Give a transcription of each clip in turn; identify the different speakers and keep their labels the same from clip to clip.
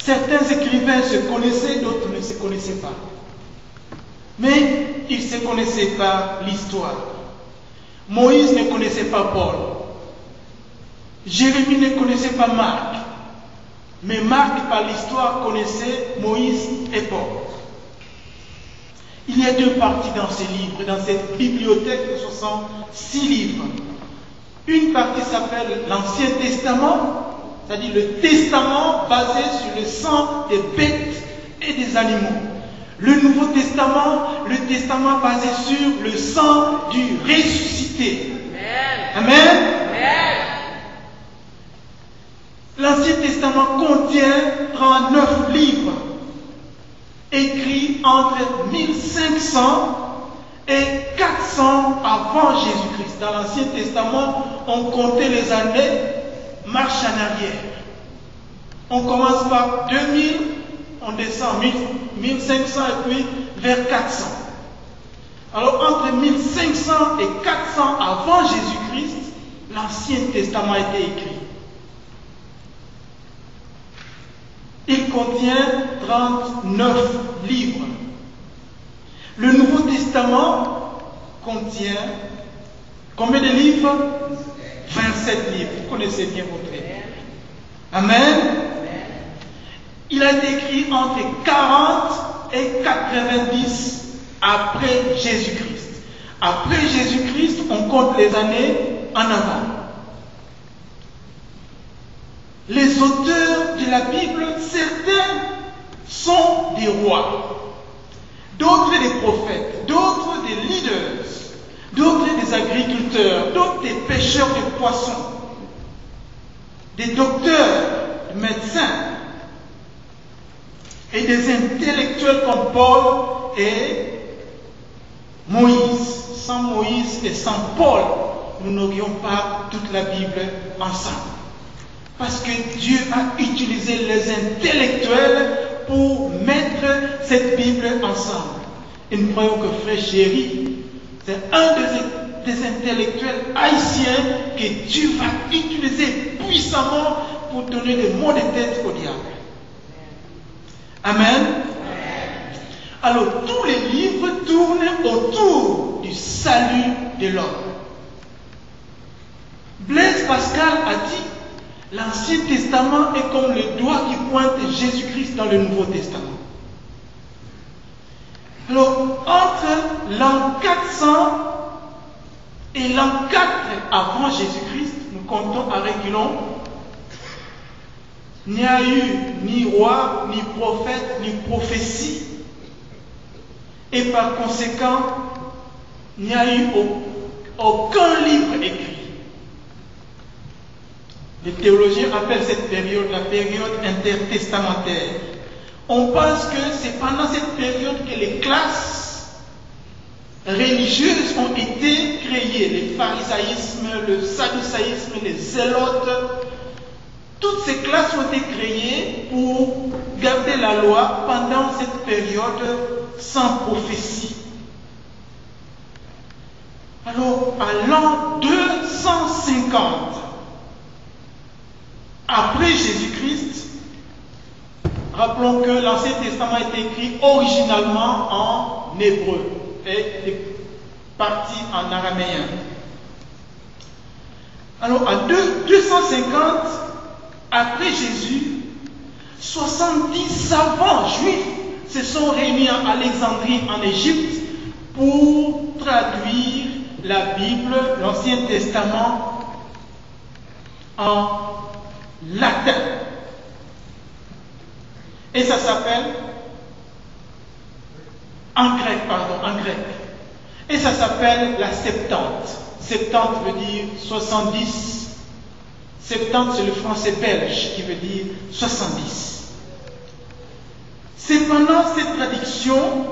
Speaker 1: Certains écrivains se connaissaient, d'autres ne se connaissaient pas. Mais ils ne se connaissaient pas l'histoire. Moïse ne connaissait pas Paul. Jérémie ne connaissait pas Marc. Mais Marc, par l'histoire, connaissait Moïse et Paul. Il y a deux parties dans ces livres, dans cette bibliothèque de 66 livres. Une partie s'appelle l'Ancien Testament, c'est-à-dire le testament basé sur le sang des bêtes et des animaux. Le Nouveau Testament, le testament basé sur le sang du ressuscité. Amen. Amen. Amen. L'Ancien Testament contient 39 livres, écrits entre 1500 et 400 avant Jésus-Christ. Dans l'Ancien Testament, on comptait les années, marche en arrière. On commence par 2000, on descend 1500 et puis vers 400. Alors entre 1500 et 400 avant Jésus-Christ, l'Ancien Testament a été écrit. Il contient 39 livres. Le Nouveau Testament contient combien de livres? 27 livres. Vous connaissez bien votre Bible. Amen. Il a été écrit entre 40 et 90 après Jésus-Christ. Après Jésus-Christ, on compte les années en avant. Les auteurs de la Bible, certains sont des rois, d'autres des prophètes, d'autres des leaders, d'autres des agriculteurs, d'autres des pêcheurs de poissons, des docteurs, des médecins et des intellectuels comme Paul et Moïse. Sans Moïse et sans Paul, nous n'aurions pas toute la Bible ensemble. Parce que Dieu a utilisé les intellectuels pour mettre cette Bible ensemble. Et nous croyons que Frère Chéri, c'est un des intellectuels haïtiens que Dieu va utiliser puissamment pour donner des mots de tête au diable. Amen. Alors tous les livres tournent autour du salut de l'homme. Blaise Pascal a dit: l'Ancien Testament est comme le doigt qui pointe Jésus-Christ dans le Nouveau Testament. Alors, entre l'an 400 et l'an 4 avant Jésus-Christ, nous comptons à reculons, il n'y a eu ni roi, ni prophète, ni prophétie. Et par conséquent, il n'y a eu aucun livre écrit. Les théologiens appellent cette période la période intertestamentaire. On pense que c'est pendant cette période que les classes religieuses ont été créées. Le pharisaïsme, le sadducaïsme, les zélotes. Toutes ces classes ont été créées pour garder la loi pendant cette période sans prophétie. Alors, à l'an 250, après Jésus-Christ, rappelons que l'Ancien Testament a été écrit originalement en hébreu et est parti en araméen. Alors, en 250, après Jésus, 70 savants juifs se sont réunis en Alexandrie, en Égypte, pour traduire la Bible, l'Ancien Testament, en latin. Et ça s'appelle en grec. Et ça s'appelle la Septante. Septante veut dire 70. Septante, c'est le français belge qui veut dire 70. C'est pendant cette traduction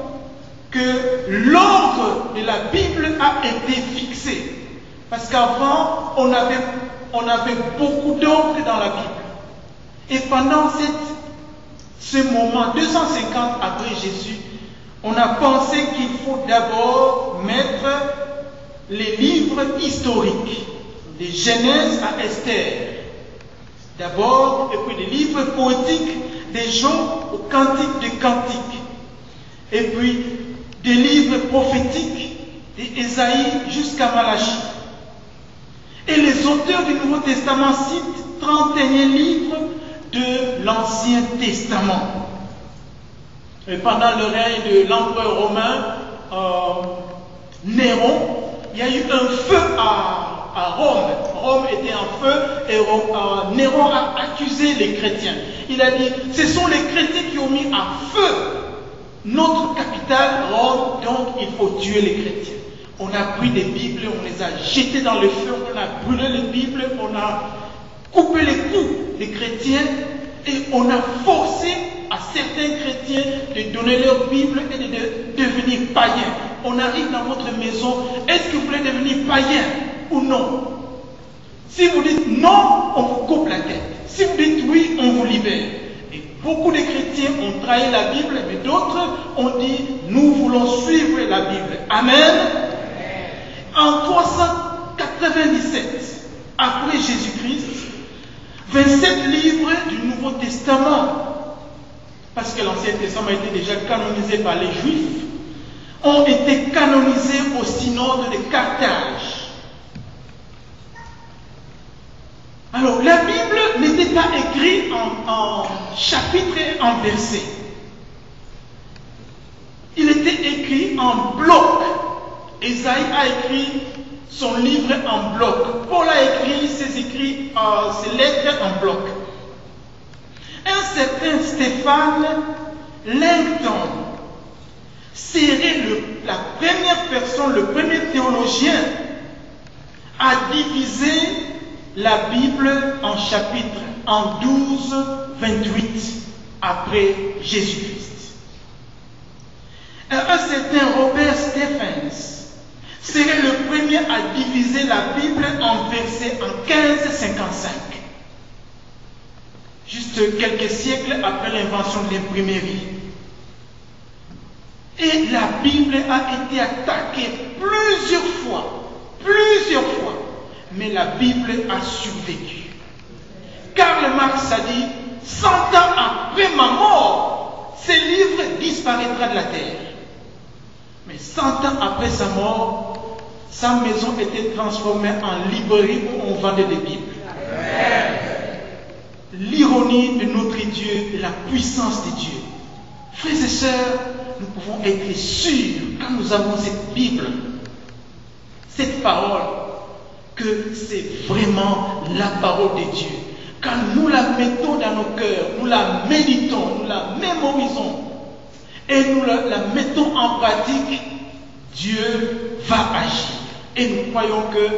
Speaker 1: que l'ordre de la Bible a été fixé. Parce qu'avant, on avait beaucoup d'ordres dans la Bible. Et pendant ce moment, 250 après Jésus, on a pensé qu'il faut d'abord mettre les livres historiques, de Genèse à Esther. D'abord, et puis les livres poétiques, des gens au Cantique des Cantiques, et puis des livres prophétiques, d'Ésaïe jusqu'à Malachie. Et les auteurs du Nouveau Testament citent 31 livres de l'Ancien Testament. Et pendant le règne de l'empereur romain Néron, il y a eu un feu à Rome. Rome était en feu et Néron a accusé les chrétiens. Il a dit, ce sont les chrétiens qui ont mis à feu notre capitale, Rome, donc il faut tuer les chrétiens. On a pris des Bibles, on les a jetées dans le feu, on a brûlé les Bibles, on a coupé les coups des chrétiens et on a forcé à certains chrétiens de donner leur Bible et de devenir païens. On arrive dans votre maison, est-ce que vous voulez devenir païen ou non? Si vous dites non, on vous coupe la tête. Si vous dites oui, on vous libère. Et beaucoup de chrétiens ont trahi la Bible, mais d'autres ont dit nous voulons suivre la Bible. Amen. En 397, après Jésus-Christ, 27 livres du Nouveau Testament, parce que l'Ancien Testament était déjà canonisé par les Juifs, ont été canonisés au synode de Carthage. Alors, la Bible n'était pas écrite en chapitres et en versets. Il était écrit en blocs. Ésaïe a écrit son livre en bloc. Paul a écrit ses lettres en bloc. Un certain Stéphane Langton serait la première personne, le premier théologien à diviser la Bible en chapitres, en 12, 28 après Jésus-Christ. Un certain Robert Stephens serait le premier à diviser la Bible en versets en 1555. Juste quelques siècles après l'invention de l'imprimerie. Et la Bible a été attaquée plusieurs fois, mais la Bible a survécu. Karl Marx a dit, 100 ans après ma mort, ce livre disparaîtra de la terre. Mais 100 ans après sa mort, sa maison était transformée en librairie où on vendait des Bibles. L'ironie de notre Dieu et la puissance de Dieu. Frères et sœurs, nous pouvons être sûrs, quand nous avons cette Bible, cette parole, que c'est vraiment la parole de Dieu. Quand nous la mettons dans nos cœurs, nous la méditons, nous la mémorisons et nous la mettons en pratique, Dieu va agir. Et nous croyons que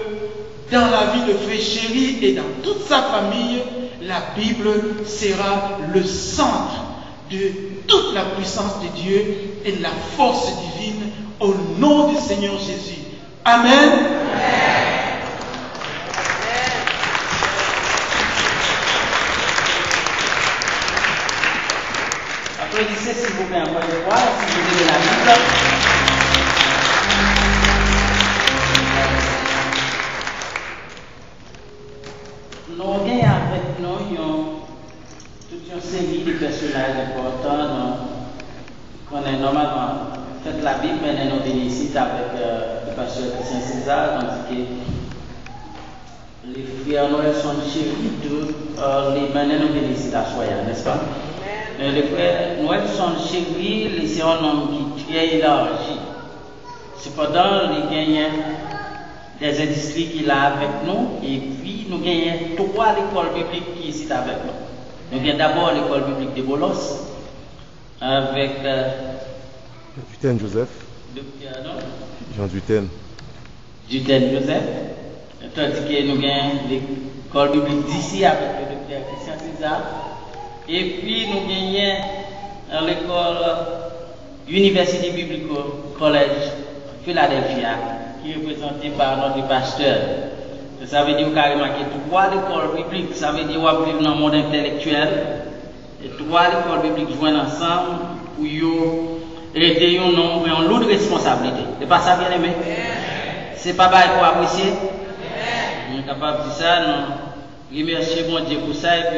Speaker 1: dans la vie de Frère Chéri et dans toute sa famille, la Bible sera le centre de toute la puissance de Dieu et de la force divine au nom du Seigneur Jésus. Amen. Amen.
Speaker 2: Applaudissez s'il vous plaît encore une fois, si vous avez la Bible. Nous avons avec nous toute une série de personnages importants qu'on est normalement fait la Bible, mais nous venons ici avec le pasteur Christian César, tandis que les frères Noël sont chéris, les menés nous venons ici à Soya, n'est-ce pas? Les frères Noël sont chéris, c'est un homme qui est très élargi. Cependant, il gagne des industries qu'il a avec nous, et puis nous gagnons 3 écoles bibliques qui sont ici avec nous. Nous gagnons d'abord l'école biblique de Bolos, avec
Speaker 3: Duten Joseph. Jean Duten.
Speaker 2: Duten Joseph. Tandis que nous gagnons l'école biblique d'ici avec le docteur Christian César. Et puis nous gagnons l'école University Biblical College Philadelphia, qui est représentée par notre pasteur. Ça veut dire carrément que 3 écoles bibliques, ça veut dire qu'on va vivre dans le monde intellectuel. Et 3 écoles bibliques joignent ensemble pour aider un nombre et un lot de responsabilités. C'est pas ça, bien aimé? C'est pas pour apprécier? On est capable de dire ça, nous remercions mon Dieu pour ça.